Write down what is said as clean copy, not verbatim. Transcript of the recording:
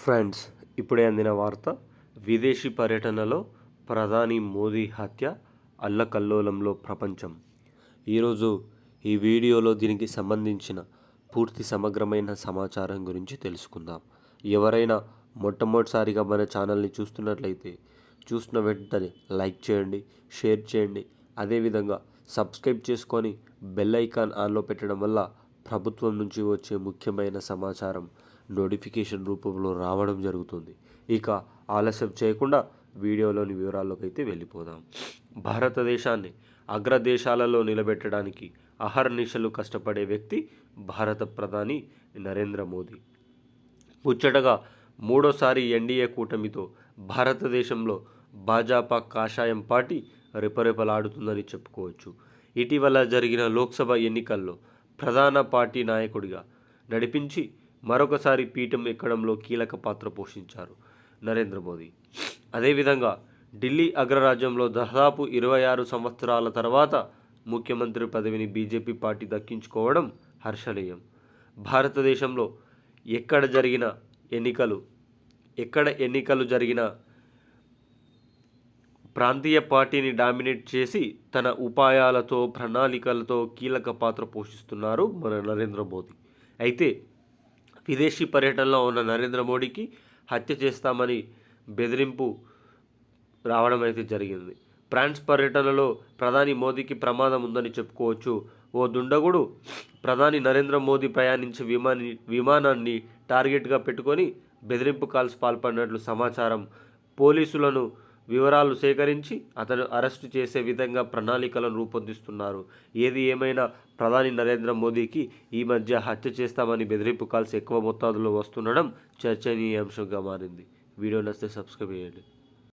Friends, ఇప్పుడే అందిన వార్త. విదేశీ పర్యటనలో ప్రధాని మోదీ హత్య అల్లకల్లోలంలో ప్రపంచం. ఈరోజు ఈ వీడియోలో దీనికి సంబంధించిన పూర్తి సమగ్రమైన సమాచారం గురించి తెలుసుకుందాం. ఎవరైనా మొట్టమొదటిసారిగా మన ఛానల్ని చూస్తున్నట్లయితే చూసిన వెంటనే లైక్ చేయండి, షేర్ చేయండి. అదేవిధంగా సబ్స్క్రైబ్ చేసుకొని బెల్ ఐకాన్ ఆన్లో పెట్టడం వల్ల ప్రభుత్వం నుంచి వచ్చే ముఖ్యమైన సమాచారం నోటిఫికేషన్ రూపంలో రావడం జరుగుతుంది. ఇక ఆలస్యం చేయకుండా వీడియోలోని వివరాల్లోకి అయితే వెళ్ళిపోదాం. భారతదేశాన్ని అగ్రదేశాలలో నిలబెట్టడానికి అహర్నిశలు కష్టపడే వ్యక్తి భారత ప్రధాని నరేంద్ర మోదీ. ముచ్చటగా మూడోసారి ఎన్డీఏ కూటమితో భారతదేశంలో భాజపా కాషాయం పార్టీ రెపరెపలాడుతుందని చెప్పుకోవచ్చు. ఇటీవల జరిగిన లోక్సభ ఎన్నికల్లో ప్రధాన పార్టీ నాయకుడిగా నడిపించి మరొకసారి పీఠం ఎక్కడంలో కీలక పాత్ర పోషించారు నరేంద్ర మోదీ. అదేవిధంగా ఢిల్లీ అగ్రరాజ్యంలో దాదాపు 26 సంవత్సరాల తర్వాత ముఖ్యమంత్రి పదవిని బీజేపీ పార్టీ దక్కించుకోవడం హర్షణీయం. భారతదేశంలో ఎక్కడ ఎన్నికలు జరిగినా ప్రాంతీయ పార్టీని డామినేట్ చేసి తన ఉపాయాలతో, ప్రణాళికలతో కీలక పాత్ర పోషిస్తున్నారు మన నరేంద్ర మోదీ. అయితే విదేశీ పర్యటనలో ఉన్న నరేంద్ర మోడీకి హత్య చేస్తామని బెదిరింపు రావడం అయితే జరిగింది. ఫ్రాన్స్ పర్యటనలో ప్రధాని మోదీకి ప్రమాదం ఉందని చెప్పుకోవచ్చు. ఓ దుండగుడు ప్రధాని నరేంద్ర మోదీ ప్రయాణించే విమానాన్ని టార్గెట్గా పెట్టుకొని బెదిరింపు కాల్స్ పాల్పడినట్లు సమాచారం. పోలీసులను వివరాలు సేకరించి అతను అరెస్టు చేసే విధంగా ప్రణాళికలను రూపొందిస్తున్నారు. ఏది ఏమైనా ప్రధాని నరేంద్ర మోదీకి ఈ మధ్య హత్య చేస్తామని బెదిరింపు కాల్స్ ఎక్కువ మొత్తాదులో వస్తుండడం చర్చనీయాంశంగా మారింది. వీడియో నచ్చితే సబ్స్క్రైబ్ చేయండి.